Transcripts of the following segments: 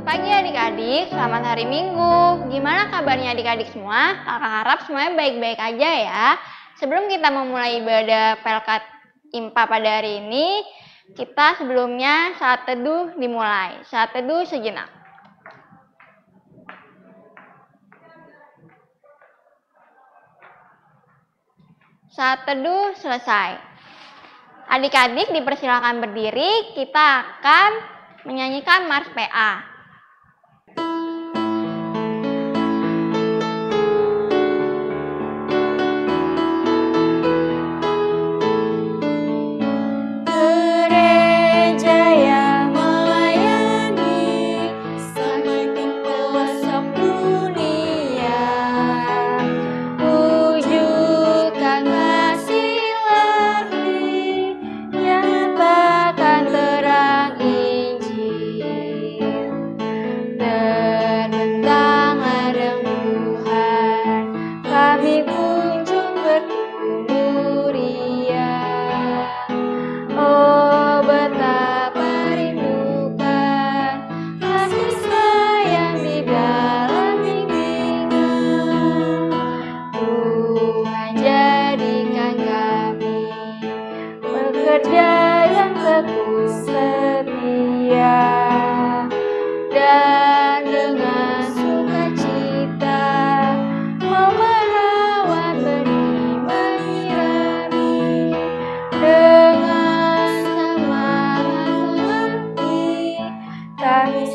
Selamat pagi adik-adik, selamat hari Minggu. Gimana kabarnya adik-adik semua? Kakak harap semuanya baik-baik aja ya. Sebelum kita memulai ibadah Pelkat IMPA pada hari ini, kita sebelumnya saat teduh dimulai. Saat teduh sejenak. Saat teduh selesai. Adik-adik dipersilakan berdiri, kita akan menyanyikan Mars PA.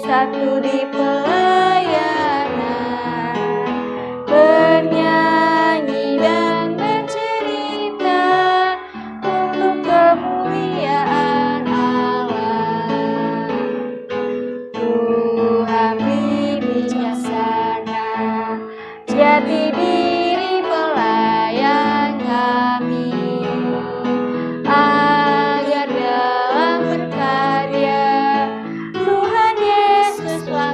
Satu di pelayanan, bernyanyi dan bercerita untuk kemuliaan Allah. Tuhan bijaksana, jati diri pelayan kami, agar dalam berkarya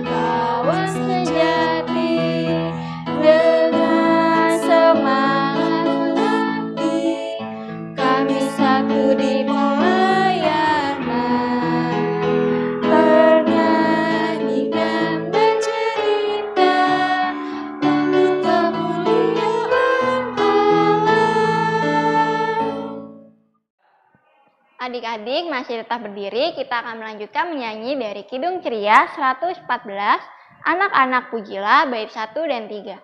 kawan sejati dengan semangat mengabdi, kami satu di pelayanan, bernyanyi dan bercerita untuk kemuliaan Allah. Adik-adik masih tetap berdiri, kita akan melanjutkan menyanyi dari Kidung Ceria 114, Anak-anak Pujilah, bait 1 dan 3.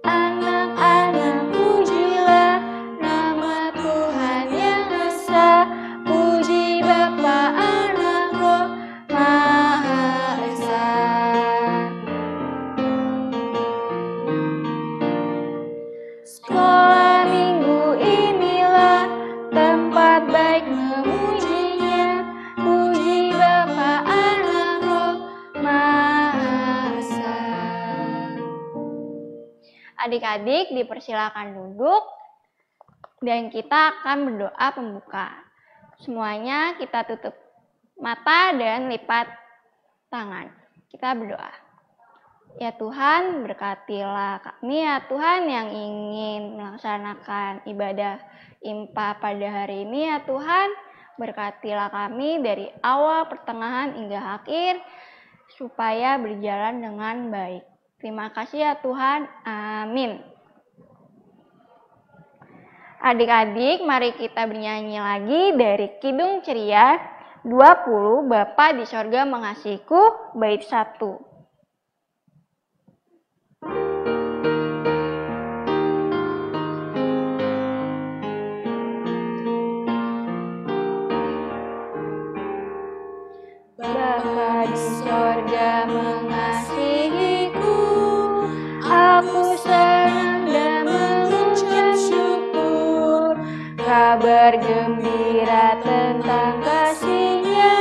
Anak-anak pujilah nama Tuhan yang esa, puji Bapa, Anak, Roh Maha Esa. Sekolah minggu inilah tempat baik memujinya, puji Bapa, Anak, Roh Maha Esa. Adik-adik dipersilakan duduk dan kita akan berdoa pembuka. Semuanya kita tutup mata dan lipat tangan. Kita berdoa. Ya Tuhan, berkatilah kami ya Tuhan yang ingin melaksanakan ibadah IMPA pada hari ini ya Tuhan. Berkatilah kami dari awal, pertengahan hingga akhir supaya berjalan dengan baik. Terima kasih ya Tuhan. Amin. Adik-adik, mari kita bernyanyi lagi dari Kidung Ceria 20, Bapa di Sorga Mengasihiku, bait 1. Bapa di sorga mengasihiku, aku senang dan mengucap syukur. Kabar gembira tentang kasih-Nya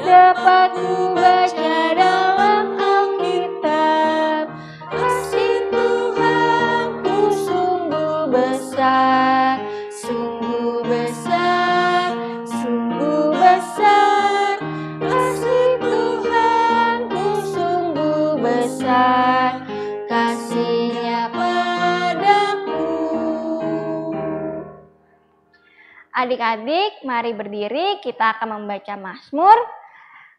dapat ku baca dalam Alkitab. Kasih Tuhanku sungguh besar, sungguh besar, sungguh besar. Kasih Tuhanku sungguh besar, kasih-Nya padaku. Adik-adik, mari berdiri, kita akan membaca Mazmur.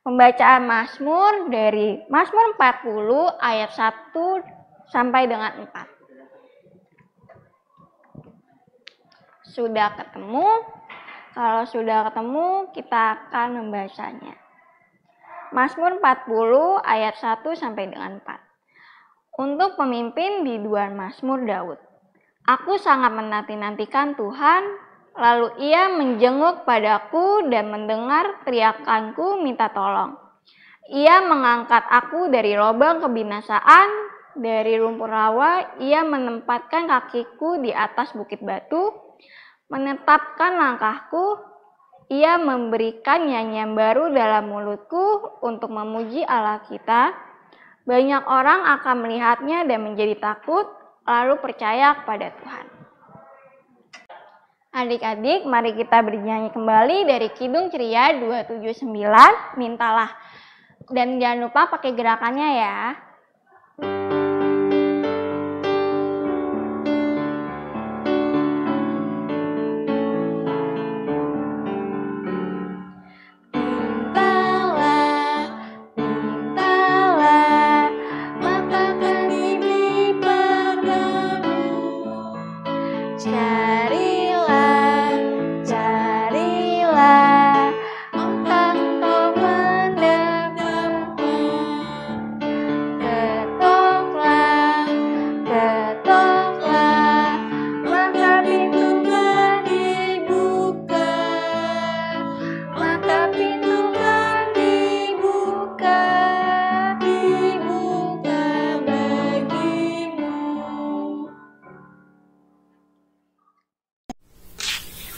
Pembacaan Mazmur dari Mazmur 40 ayat 1 sampai dengan 4. Sudah ketemu? Kalau sudah ketemu, kita akan membacanya. Mazmur 40 ayat 1 sampai dengan 4. Untuk pemimpin biduan Mazmur Daud. Aku sangat menanti-nantikan Tuhan, lalu ia menjenguk padaku dan mendengar teriakanku minta tolong. Ia mengangkat aku dari lubang kebinasaan, dari lumpur rawa. Ia menempatkan kakiku di atas bukit batu, menetapkan langkahku. Ia memberikan nyanyian baru dalam mulutku untuk memuji Allah kita. Banyak orang akan melihatnya dan menjadi takut, lalu percaya kepada Tuhan. Adik-adik, mari kita bernyanyi kembali dari Kidung Ceria 279, Mintalah. Dan jangan lupa pakai gerakannya ya.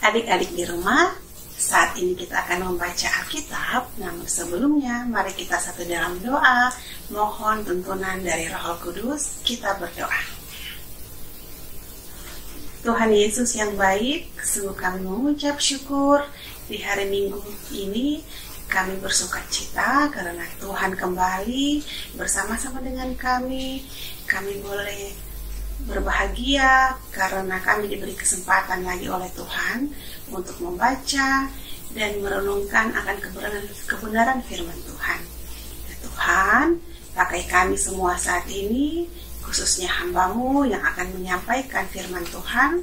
Adik-adik di rumah, saat ini kita akan membaca Alkitab, namun sebelumnya mari kita satu dalam doa, mohon tuntunan dari Roh Kudus. Kita berdoa. Tuhan Yesus yang baik, sungguh kami mengucap syukur di hari Minggu ini. Kami bersuka cita karena Tuhan kembali bersama-sama dengan kami. Kami boleh berbahagia karena kami diberi kesempatan lagi oleh Tuhan untuk membaca dan merenungkan akan kebenaran firman Tuhan. Ya Tuhan, pakai kami semua saat ini, khususnya hamba-Mu yang akan menyampaikan firman Tuhan.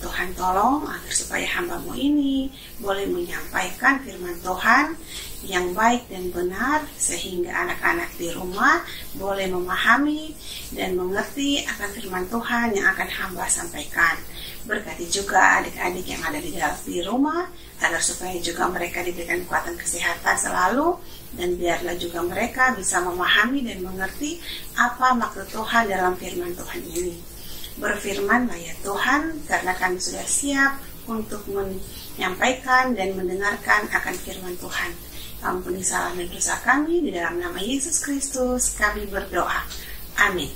Tuhan tolong agar supaya hamba-Mu ini boleh menyampaikan firman Tuhan yang baik dan benar, sehingga anak-anak di rumah boleh memahami dan mengerti akan firman Tuhan yang akan hamba sampaikan. Berkati juga adik-adik yang ada di rumah, agar supaya juga mereka diberikan kekuatan kesehatan selalu, dan biarlah juga mereka bisa memahami dan mengerti apa maksud Tuhan dalam firman Tuhan ini. Berfirmanlah ya Tuhan, karena kami sudah siap untuk menyampaikan dan mendengarkan akan firman Tuhan. Ampuni salah dan dosa kami, di dalam nama Yesus Kristus kami berdoa. Amin.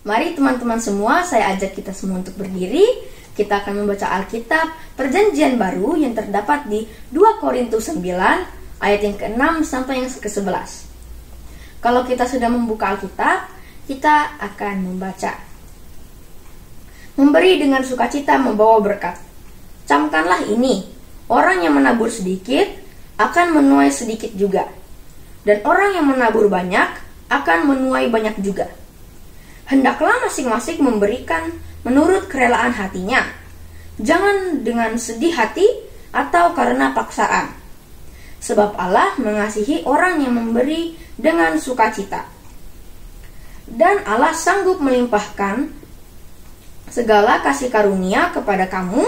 Mari teman-teman semua, saya ajak kita semua untuk berdiri. Kita akan membaca Alkitab Perjanjian Baru yang terdapat di 2 Korintus 9 ayat yang ke-6 sampai yang ke-11. Kalau kita sudah membuka Alkitab, kita akan membaca. Memberi dengan sukacita membawa berkat. Camkanlah ini, orang yang menabur sedikit akan menuai sedikit juga, dan orang yang menabur banyak akan menuai banyak juga. Hendaklah masing-masing memberikan menurut kerelaan hatinya, jangan dengan sedih hati atau karena paksaan. Sebab Allah mengasihi orang yang memberi dengan sukacita. Dan Allah sanggup melimpahkan segala kasih karunia kepada kamu,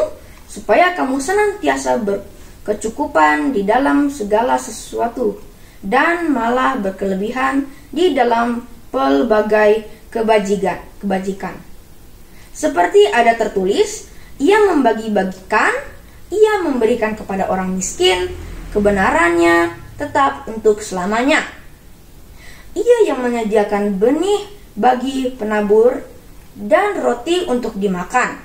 supaya kamu senantiasa berkecukupan di dalam segala sesuatu, dan malah berkelebihan di dalam pelbagai kebajikan. Seperti ada tertulis, ia membagi-bagikan, ia memberikan kepada orang miskin, kebenarannya tetap untuk selamanya. Ia yang menyediakan benih bagi penabur dan roti untuk dimakan.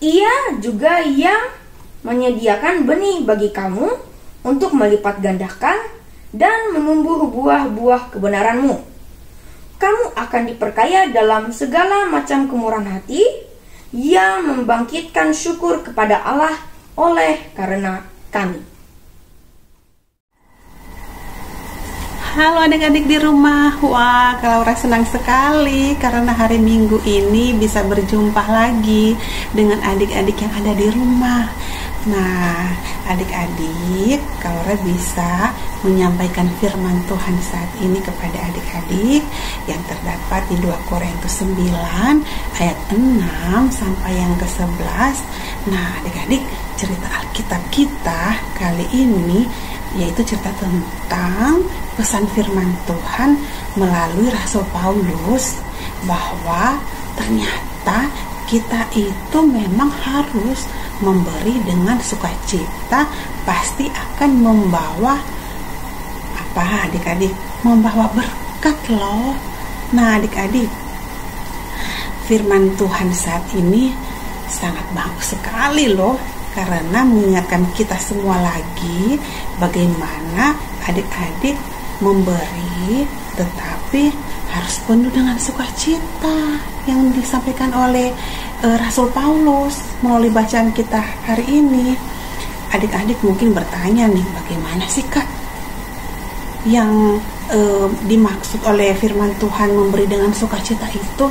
Ia juga yang menyediakan benih bagi kamu untuk melipat gandakan dan menumbuh buah-buah kebenaranmu. Kamu akan diperkaya dalam segala macam kemurahan hati, yang membangkitkan syukur kepada Allah oleh karena kami. Halo adik-adik di rumah. Wah, Laura senang sekali karena hari Minggu ini bisa berjumpa lagi dengan adik-adik yang ada di rumah. Nah, adik-adik, Laura bisa menyampaikan firman Tuhan saat ini kepada adik-adik yang terdapat di 2 Korintus 9 ayat 6 sampai yang ke-11. Nah, adik-adik, cerita Alkitab kita kali ini yaitu cerita tentang pesan firman Tuhan melalui Rasul Paulus bahwa ternyata kita itu memang harus memberi dengan sukacita, pasti akan membawa apa adik-adik? Membawa berkat loh. Nah adik-adik, firman Tuhan saat ini sangat bagus sekali loh, karena mengingatkan kita semua lagi bagaimana adik-adik memberi, tetapi harus penuh dengan sukacita yang disampaikan oleh Rasul Paulus melalui bacaan kita hari ini. Adik-adik mungkin bertanya nih, bagaimana sih Kak yang dimaksud oleh firman Tuhan memberi dengan sukacita itu?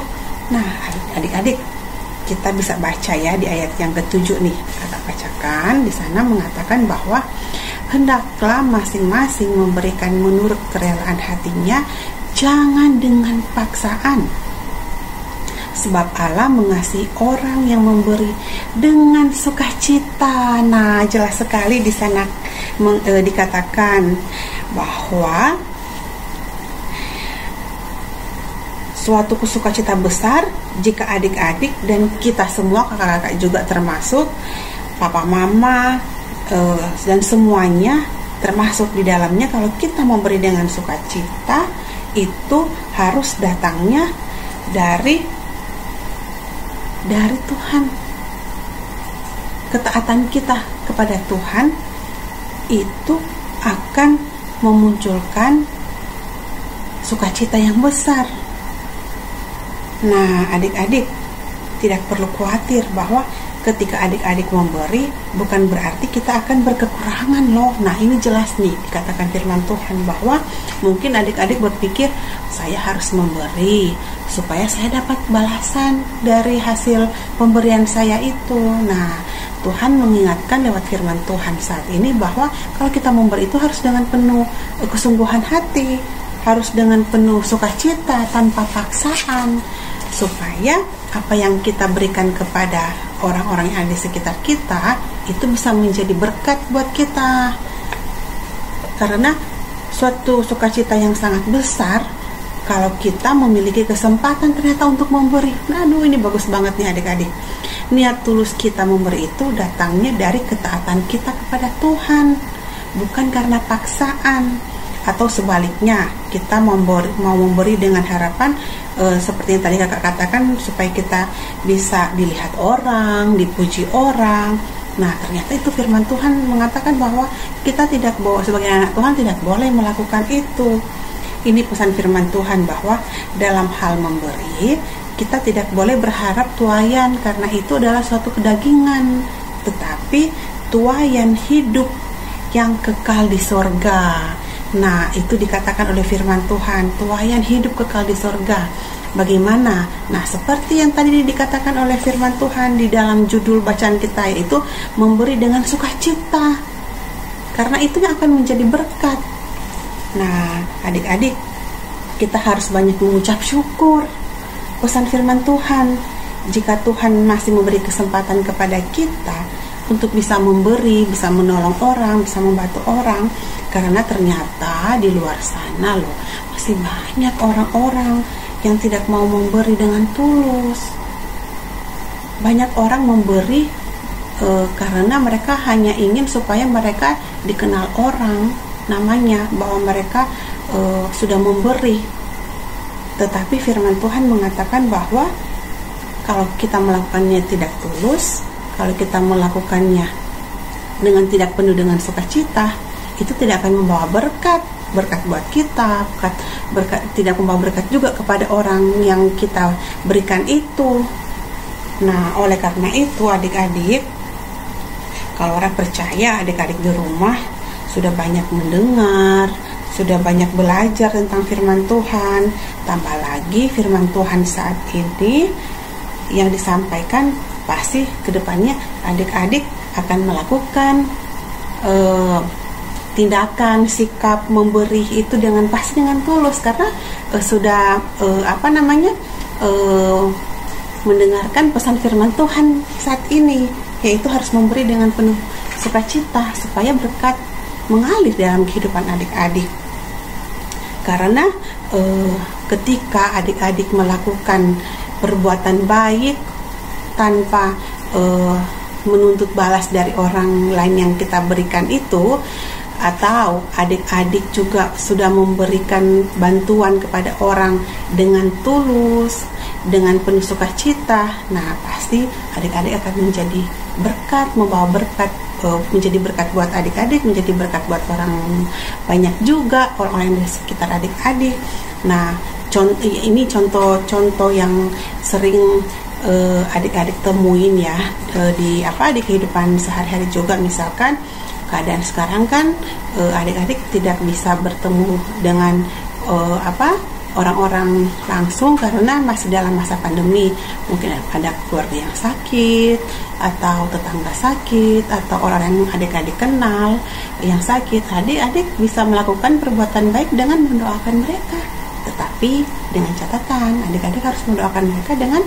Nah adik-adik, kita bisa baca ya di ayat yang ke-7 nih. Kakak bacakan, di sana mengatakan bahwa hendaklah masing-masing memberikan menurut kerelaan hatinya, jangan dengan paksaan. Sebab Allah mengasihi orang yang memberi dengan sukacita. Nah, jelas sekali di sana dikatakan bahwa suatu sukacita besar jika adik-adik dan kita semua, kakak-kakak juga termasuk, papa mama dan semuanya termasuk di dalamnya, kalau kita memberi dengan sukacita itu harus datangnya dari Tuhan. Ketaatan kita kepada Tuhan itu akan memunculkan sukacita yang besar. Nah, adik-adik tidak perlu khawatir bahwa ketika adik-adik memberi bukan berarti kita akan berkekurangan loh. Nah, ini jelas nih dikatakan firman Tuhan bahwa mungkin adik-adik berpikir saya harus memberi supaya saya dapat balasan dari hasil pemberian saya itu. Nah, Tuhan mengingatkan lewat firman Tuhan saat ini bahwa kalau kita memberi itu harus dengan penuh kesungguhan hati, harus dengan penuh sukacita tanpa paksaan, supaya apa yang kita berikan kepada orang-orang yang ada di sekitar kita itu bisa menjadi berkat buat kita. Karena suatu sukacita yang sangat besar kalau kita memiliki kesempatan ternyata untuk memberi. Nah, aduh, ini bagus banget nih adik-adik. Niat tulus kita memberi itu datangnya dari ketaatan kita kepada Tuhan, bukan karena paksaan. Atau sebaliknya, kita mau memberi dengan harapan seperti yang tadi kakak katakan, supaya kita bisa dilihat orang, dipuji orang. Nah, ternyata itu firman Tuhan mengatakan bahwa kita tidak sebagai anak Tuhan tidak boleh melakukan itu. Ini pesan firman Tuhan bahwa dalam hal memberi kita tidak boleh berharap tuaian, karena itu adalah suatu kedagingan, tetapi tuaian hidup yang kekal di sorga. Nah, itu dikatakan oleh firman Tuhan, tuaian hidup kekal di sorga. Bagaimana? Nah, seperti yang tadi dikatakan oleh firman Tuhan di dalam judul bacaan kita, yaitu memberi dengan sukacita, karena itu yang akan menjadi berkat. Nah, adik-adik, kita harus banyak mengucap syukur. Pesan firman Tuhan, jika Tuhan masih memberi kesempatan kepada kita untuk bisa memberi, bisa menolong orang, bisa membantu orang, karena ternyata di luar sana loh masih banyak orang-orang yang tidak mau memberi dengan tulus. Banyak orang memberi karena mereka hanya ingin supaya mereka dikenal orang, namanya bahwa mereka sudah memberi. Tetapi firman Tuhan mengatakan bahwa kalau kita melakukannya tidak tulus, kalau kita melakukannya dengan tidak penuh dengan sukacita, itu tidak akan membawa berkat buat kita, berkat tidak membawa berkat juga kepada orang yang kita berikan itu. Nah, oleh karena itu adik-adik, kalau orang percaya adik-adik di rumah sudah banyak mendengar, sudah banyak belajar tentang firman Tuhan, tambah lagi firman Tuhan saat ini yang disampaikan, pasti kedepannya adik-adik akan melakukan tindakan, sikap memberi itu dengan pasti, dengan tulus, karena sudah mendengarkan pesan firman Tuhan saat ini, yaitu harus memberi dengan penuh sukacita supaya berkat mengalir dalam kehidupan adik-adik. Karena ketika adik-adik melakukan perbuatan baik tanpa menuntut balas dari orang lain yang kita berikan itu, atau adik-adik juga sudah memberikan bantuan kepada orang dengan tulus, dengan penuh sukacita, nah pasti adik-adik akan menjadi berkat, membawa berkat, menjadi berkat buat adik-adik, menjadi berkat buat orang banyak juga, orang-orang di sekitar adik-adik. Nah, ini contoh-contoh yang sering adik-adik temuin ya di kehidupan sehari-hari juga. Misalkan keadaan sekarang kan adik-adik tidak bisa bertemu dengan orang-orang langsung karena masih dalam masa pandemi. Mungkin ada keluarga yang sakit, atau tetangga sakit, atau orang yang adik-adik kenal yang sakit. Adik-adik bisa melakukan perbuatan baik dengan mendoakan mereka, tetapi dengan catatan adik-adik harus mendoakan mereka dengan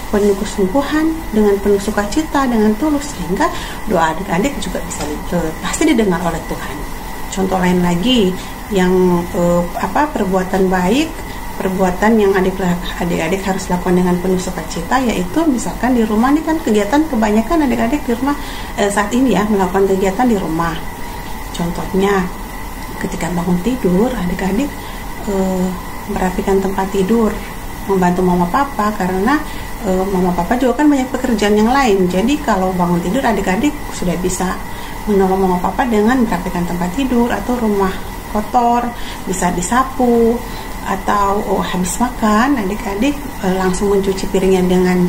penuh kesungguhan, dengan penuh sukacita, dengan tulus, sehingga doa adik-adik juga bisa pasti didengar oleh Tuhan. Contoh lain lagi yang perbuatan baik, perbuatan yang adik-adik harus lakukan dengan penuh sukacita, yaitu misalkan di rumah ini kan kegiatan kebanyakan adik-adik di rumah saat ini ya melakukan kegiatan di rumah. Contohnya ketika bangun tidur, adik-adik merapikan tempat tidur, membantu mama papa, karena mama papa juga kan banyak pekerjaan yang lain. Jadi kalau bangun tidur adik-adik sudah bisa menolong mama papa dengan merapikan tempat tidur, atau rumah kotor bisa disapu, atau habis makan adik-adik langsung mencuci piringnya dengan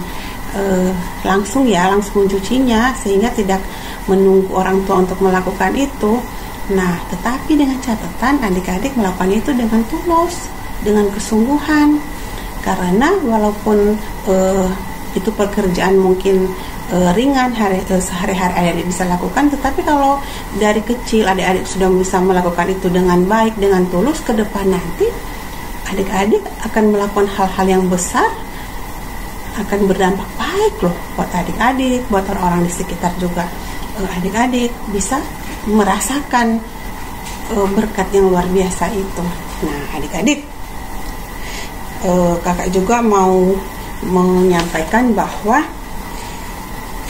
langsung mencucinya, sehingga tidak menunggu orang tua untuk melakukan itu. Nah, tetapi dengan catatan adik-adik melakukan itu dengan tulus, dengan kesungguhan, karena walaupun itu pekerjaan mungkin ringan sehari-hari adik-adik bisa lakukan, tetapi kalau dari kecil adik-adik sudah bisa melakukan itu dengan baik, dengan tulus, ke depan nanti adik-adik akan melakukan hal-hal yang besar, akan berdampak baik loh buat adik-adik, buat orang-orang di sekitar juga. Adik-adik bisa merasakan berkat yang luar biasa itu. Nah, adik-adik, kakak juga mau menyampaikan bahwa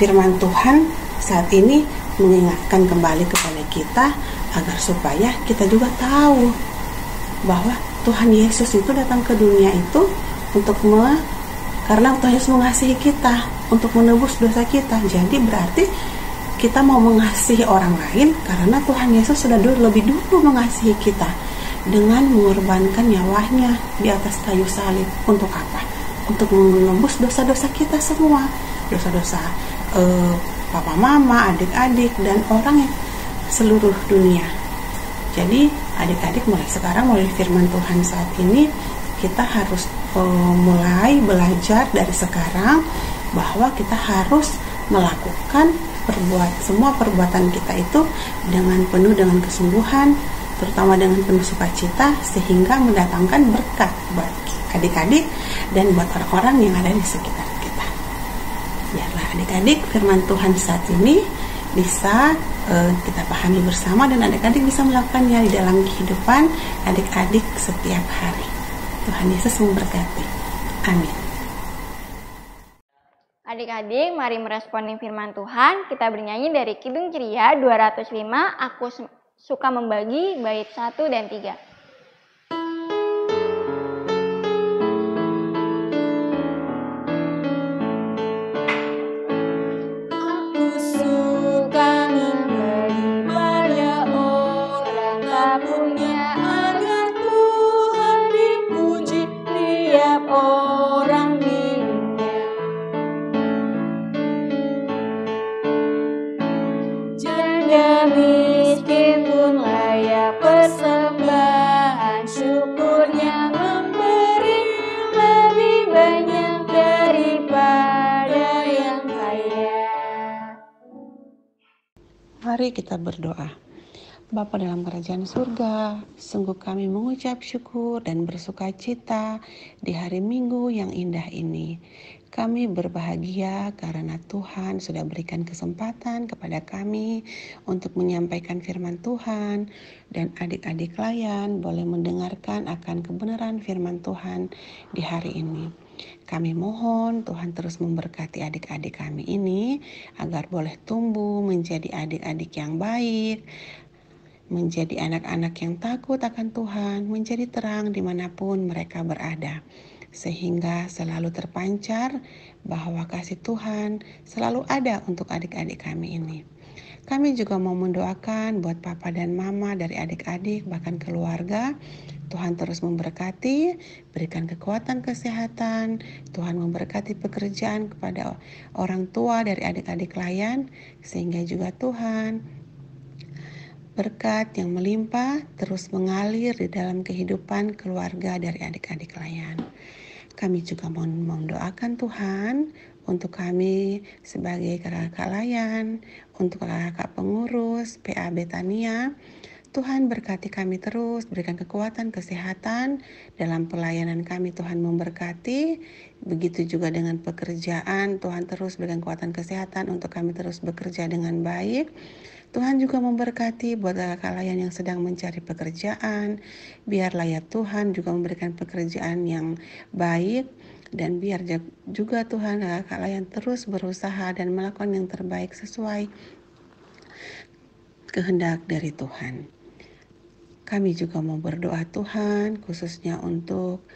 firman Tuhan saat ini mengingatkan kembali kepada kita agar supaya kita juga tahu bahwa Tuhan Yesus itu datang ke dunia itu karena Tuhan Yesus mengasihi kita, untuk menebus dosa kita. Jadi berarti kita mau mengasihi orang lain karena Tuhan Yesus sudah lebih dulu mengasihi kita dengan mengorbankan nyawanya di atas kayu salib. Untuk apa? Untuk menebus dosa-dosa kita semua, dosa-dosa papa mama, adik-adik, dan orang yang seluruh dunia. Jadi adik-adik mulai sekarang, mulai firman Tuhan saat ini, kita harus mulai belajar dari sekarang bahwa kita harus melakukan semua perbuatan kita itu dengan penuh dengan kesungguhan, terutama dengan penuh sukacita, sehingga mendatangkan berkat buat adik-adik dan buat orang-orang yang ada di sekitar kita. Biarlah adik-adik firman Tuhan saat ini bisa kita pahami bersama, dan adik-adik bisa melakukannya di dalam kehidupan adik-adik setiap hari. Tuhan Yesus memberkati. Amin. Adik-adik, mari meresponi firman Tuhan. Kita bernyanyi dari Kidung Ceria 205, Aku Suka Membagi, bait 1 dan 3. Mari kita berdoa. Bapa dalam kerajaan surga, sungguh kami mengucap syukur dan bersuka cita di hari Minggu yang indah ini. Kami berbahagia karena Tuhan sudah berikan kesempatan kepada kami untuk menyampaikan firman Tuhan, dan adik-adik layan boleh mendengarkan akan kebenaran firman Tuhan di hari ini. Kami mohon Tuhan terus memberkati adik-adik kami ini agar boleh tumbuh menjadi adik-adik yang baik, menjadi anak-anak yang takut akan Tuhan, menjadi terang dimanapun mereka berada, sehingga selalu terpancar bahwa kasih Tuhan selalu ada untuk adik-adik kami ini. Kami juga mau mendoakan buat papa dan mama dari adik-adik, bahkan keluarga. Tuhan terus memberkati, berikan kekuatan kesehatan, Tuhan memberkati pekerjaan kepada orang tua dari adik-adik layan, sehingga juga Tuhan berkat yang melimpah terus mengalir di dalam kehidupan keluarga dari adik-adik layan. Kami juga mendoakan Tuhan untuk kami sebagai kakak layan, untuk kakak pengurus PA Betania. Tuhan berkati kami terus, berikan kekuatan kesehatan dalam pelayanan kami. Tuhan memberkati, begitu juga dengan pekerjaan. Tuhan terus berikan kekuatan kesehatan untuk kami terus bekerja dengan baik. Tuhan juga memberkati buat kakak layan yang sedang mencari pekerjaan. Biarlah ya Tuhan juga memberikan pekerjaan yang baik, dan biar juga Tuhan kakak layan terus berusaha dan melakukan yang terbaik sesuai kehendak dari Tuhan. Kami juga mau berdoa Tuhan khususnya untuk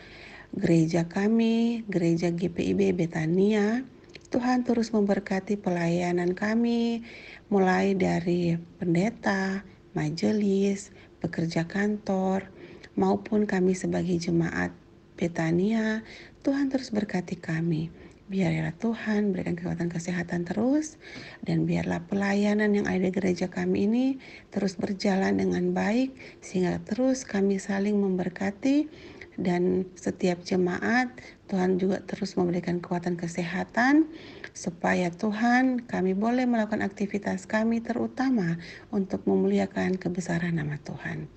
gereja kami, gereja GPIB Betania. Tuhan terus memberkati pelayanan kami, mulai dari pendeta, majelis, pekerja kantor, maupun kami sebagai jemaat Betania. Tuhan terus berkati kami. Biarlah Tuhan berikan kekuatan kesehatan terus, dan biarlah pelayanan yang ada di gereja kami ini terus berjalan dengan baik, sehingga terus kami saling memberkati, dan setiap jemaat Tuhan juga terus memberikan kekuatan kesehatan supaya Tuhan kami boleh melakukan aktivitas kami, terutama untuk memuliakan kebesaran nama Tuhan.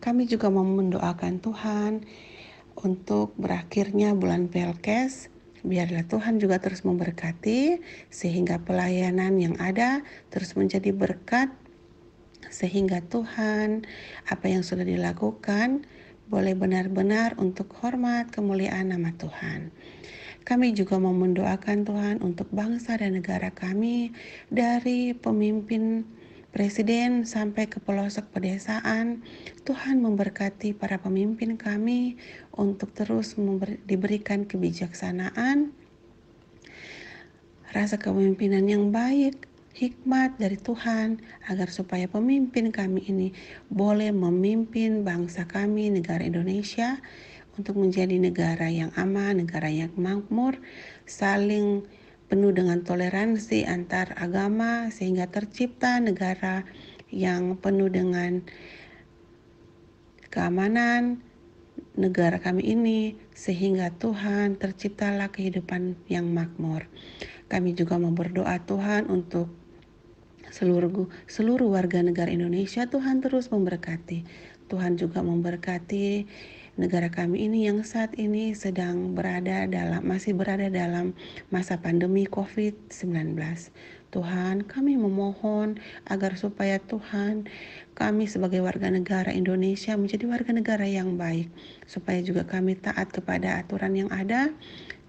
Kami juga mau mendoakan Tuhan untuk berakhirnya bulan Pelkes. Biarlah Tuhan juga terus memberkati sehingga pelayanan yang ada terus menjadi berkat, sehingga Tuhan apa yang sudah dilakukan boleh benar-benar untuk hormat kemuliaan nama Tuhan. Kami juga mau mendoakan Tuhan untuk bangsa dan negara kami, dari pemimpin presiden sampai ke pelosok pedesaan. Tuhan memberkati para pemimpin kami untuk terus diberikan kebijaksanaan, rasa kepemimpinan yang baik, hikmat dari Tuhan, agar supaya pemimpin kami ini boleh memimpin bangsa kami, negara Indonesia, untuk menjadi negara yang aman, negara yang makmur, saling penuh dengan toleransi antar agama, sehingga tercipta negara yang penuh dengan keamanan negara kami ini, sehingga Tuhan terciptalah kehidupan yang makmur. Kami juga mau berdoa Tuhan untuk seluruh warga negara Indonesia. Tuhan terus memberkati. Tuhan juga memberkati negara kami ini yang saat ini masih berada dalam masa pandemi COVID-19. Tuhan, kami memohon agar supaya Tuhan, kami sebagai warga negara Indonesia menjadi warga negara yang baik, supaya juga kami taat kepada aturan yang ada.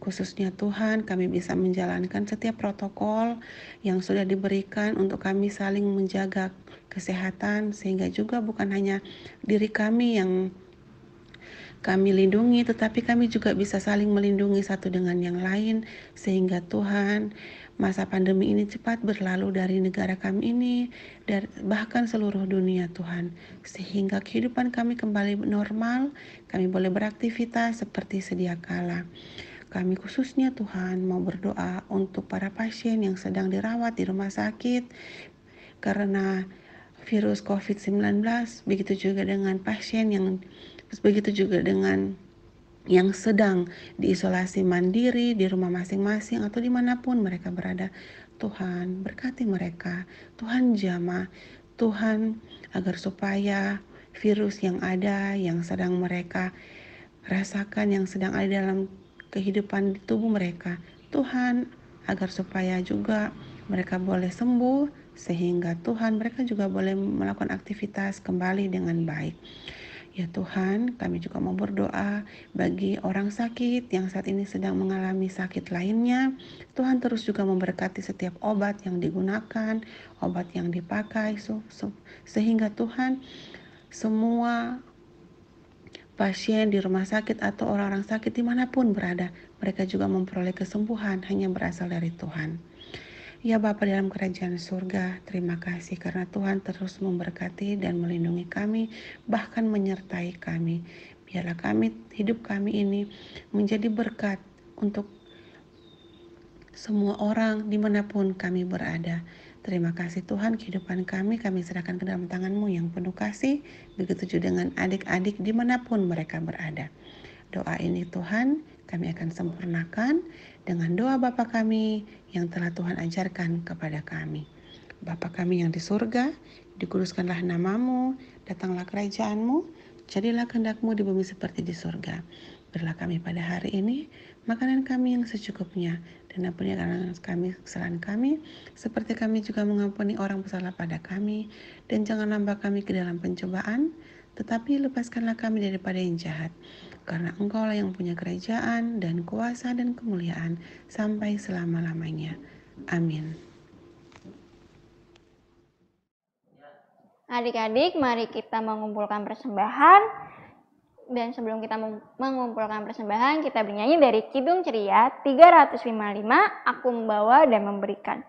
Khususnya Tuhan, kami bisa menjalankan setiap protokol yang sudah diberikan untuk kami saling menjaga kesehatan, sehingga juga bukan hanya diri kami yang kami lindungi, tetapi kami juga bisa saling melindungi satu dengan yang lain, sehingga Tuhan, masa pandemi ini cepat berlalu dari negara kami ini, dan bahkan seluruh dunia Tuhan, sehingga kehidupan kami kembali normal, kami boleh beraktivitas seperti sedia kala. Kami khususnya Tuhan mau berdoa untuk para pasien yang sedang dirawat di rumah sakit karena virus COVID-19, begitu juga dengan pasien yang begitu juga dengan yang sedang diisolasi mandiri di rumah masing-masing atau dimanapun mereka berada. Tuhan berkati mereka, Tuhan jamah, Tuhan agar supaya virus yang ada, yang sedang mereka rasakan, yang sedang ada dalam kehidupan di tubuh mereka, Tuhan agar supaya juga mereka boleh sembuh, sehingga Tuhan mereka juga boleh melakukan aktivitas kembali dengan baik. Ya Tuhan, kami juga mau berdoa bagi orang sakit yang saat ini sedang mengalami sakit lainnya. Tuhan terus juga memberkati setiap obat yang digunakan, obat yang dipakai, sehingga Tuhan semua pasien di rumah sakit atau orang-orang sakit dimanapun berada, mereka juga memperoleh kesembuhan hanya berasal dari Tuhan. Ya Bapa dalam kerajaan surga, terima kasih karena Tuhan terus memberkati dan melindungi kami, bahkan menyertai kami. Biarlah hidup kami ini menjadi berkat untuk semua orang dimanapun kami berada. Terima kasih Tuhan, kehidupan kami serahkan ke dalam tangan-Mu yang penuh kasih, begitu juga dengan adik-adik dimanapun mereka berada. Doa ini Tuhan kami akan sempurnakan dengan doa Bapa kami yang telah Tuhan ajarkan kepada kami. Bapa kami yang di surga, dikuduskanlah nama-Mu, datanglah kerajaan-Mu, jadilah kehendak-Mu di bumi seperti di surga. Berilah kami pada hari ini makanan kami yang secukupnya, dan ampunilah kesalahan kami, seperti kami juga mengampuni orang bersalah pada kami, dan jangan lambat kami ke dalam pencobaan, tetapi lepaskanlah kami daripada yang jahat. Karena Engkaulah yang punya kerajaan dan kuasa dan kemuliaan sampai selama-lamanya. Amin. Adik-adik, mari kita mengumpulkan persembahan. Dan sebelum kita mengumpulkan persembahan, kita bernyanyi dari Kidung Ceria 355, Aku Membawa dan Memberikan.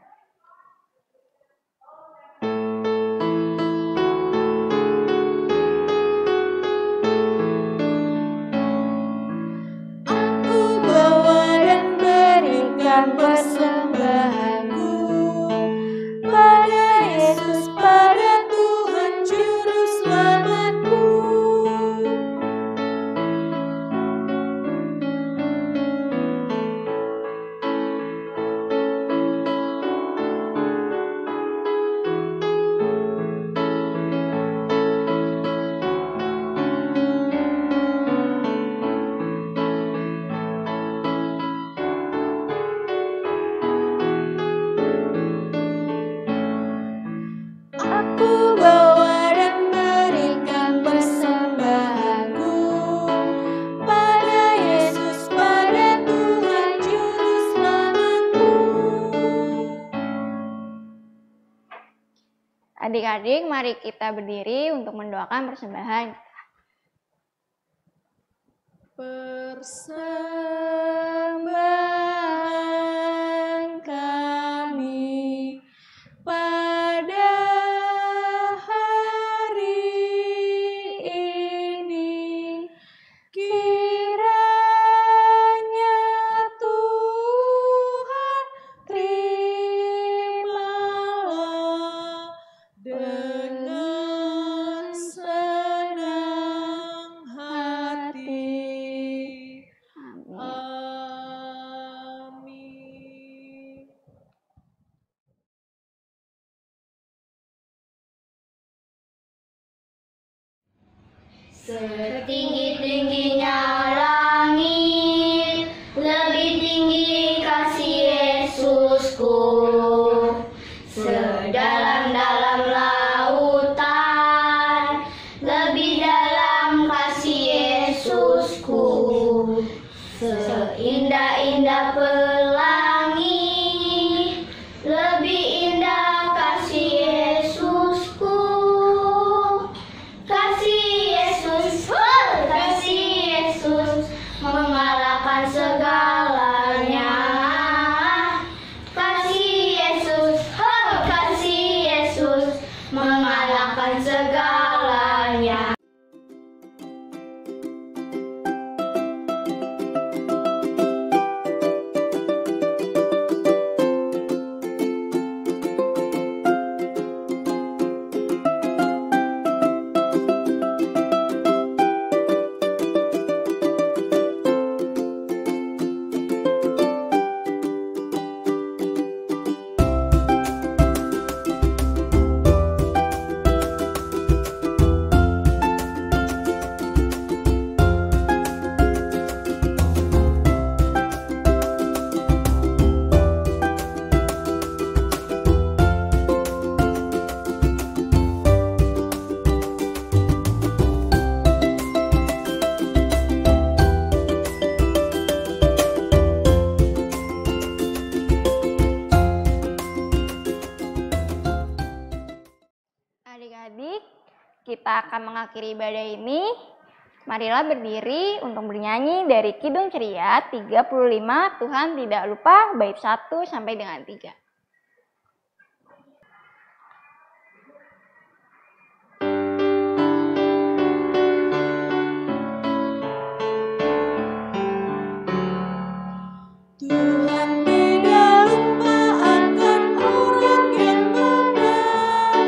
Persembahanku pada Yesus, pada Tuhan Juru Selamatku. Adik-adik, mari kita berdiri untuk mendoakan persembahan. Persembahan kami pada hari ini, kiranya Tuhan terimalah dengan senang hati. Amin. Setinggi-tingginya langit, lebih tinggi kasih Yesusku. Sedalam-dalam lautan, lebih dalam kasih Yesusku. Seindah-indah pelangi, lebih indah kasih Yesusku. Kasih Yesus, kasih kita akan mengakhiri ibadah ini. Marilah berdiri untuk bernyanyi dari Kidung Ceria 35, Tuhan Tidak Lupa, bait 1 sampai dengan 3. Tuhan tidak lupa akan orang yang benar,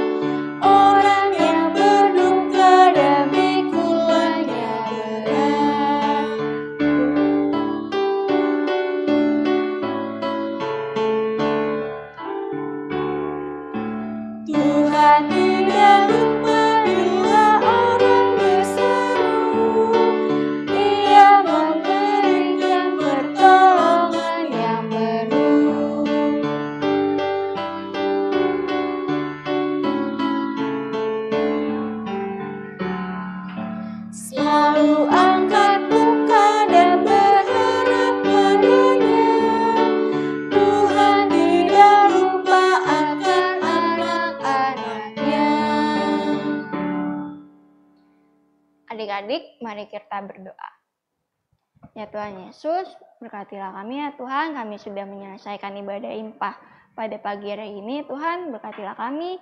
orang yang berduka dan pikulanya berat. Tuhan tidak lupa bila orang berseru, Ia memberikan pertolongan yang penuh. Selalu angkat muka dan berharap padanya. Tuhan tidak lupa akan anak-anaknya. Adik-adik, mari kita berdoa. Ya Tuhan Yesus, berkatilah kami ya Tuhan, kami sudah menyelesaikan ibadah impah pada pagi hari ini. Tuhan, berkatilah kami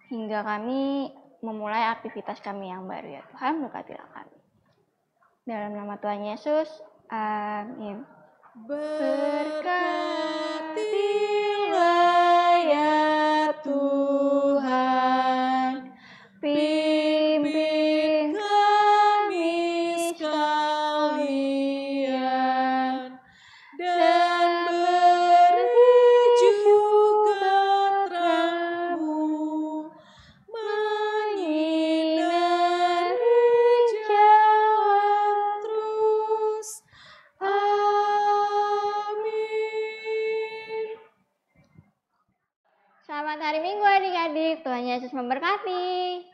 hingga kami memulai aktivitas kami yang baru ya Tuhan, berkatilah kami. Dalam nama Tuhan Yesus, amin. Berkatilah ya Tuhan, pimpin kami sekalian, dan beri juga terang-Mu menyinari jalan terus. Amin. Selamat hari Minggu adik-adik, Tuhan Yesus memberkati.